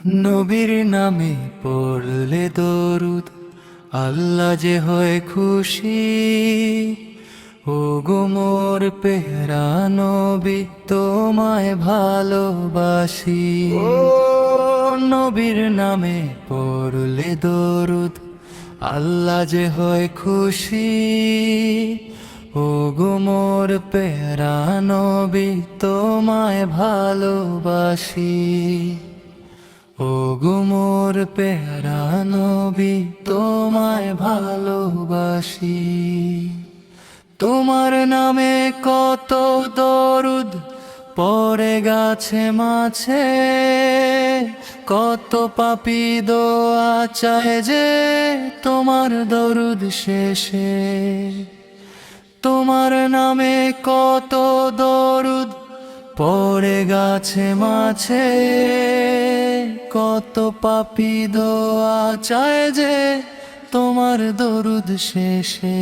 নবীর নামে পড়লে দরুদ আল্লাহ যে হয় খুশি। ও গো মোর পেহরা নবী তোমায় ভালোবাসি। ও নবীর নামে পড়লে দরুদ আল্লাহ যে হয় খুশি। ও গো মোর পেহরা নবী তোমায় ভালোবাসি। ও গো মোর পেয়ারা নবী তোমায় ভালোবাসি। তোমার নামে কত দরুদ পড়ে গাছে মাছে, কত পাপী দোয়া চায় যে তোমার দরুদ শেষে। তোমার নামে কত দরুদ পড়ে গাছে মাছে, কত পাপী দোয়া চায় যে তোমার দরুদ শেষে।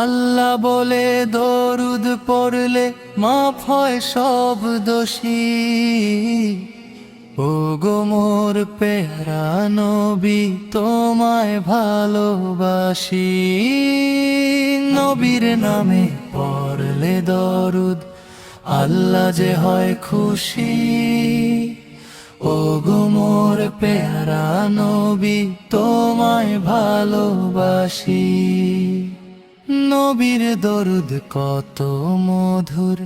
আল্লাহ বলে দরুদ পড়লে মাফ হয় সব দোষী। ও গো মোর পেয়ারা নবী তোমায় ভালোবাসি। নবীর নামে পড়লে দরুদ আল্লাহ যে হয় খুশি। ও গো মোর পেয়ারা নবী তোমায় ভালোবাসি। নবীর দরুদ কত মধুর,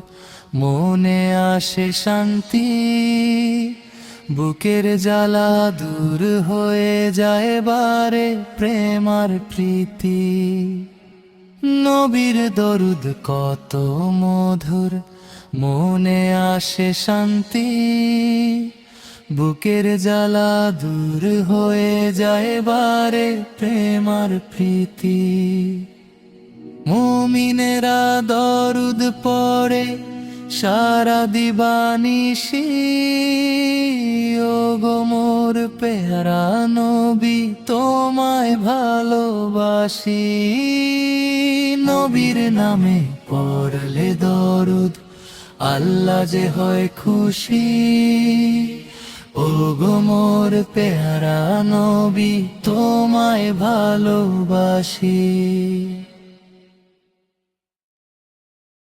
মনে আসে শান্তি। বুকের জ্বালা দূর হয়ে যায় বারে প্রেম আর প্রীতি। নবীর দরুদ কত মধুর, মনে আসে শান্তি। বুকের জ্বালা দূর হয়ে যায় বারে প্রেম আর প্রীতি। মুমিনেরা দরুদ পড়ে সারা দিবানিশি। ও গো মোর পেয়ারা নবী তোমায় ভালোবাসি। নবীর নামে পড়লে দরুদ আল্লাহ যে হয় খুশি। ও গো মোর পেয়ারা নবী তোমায় ভালোবাসি।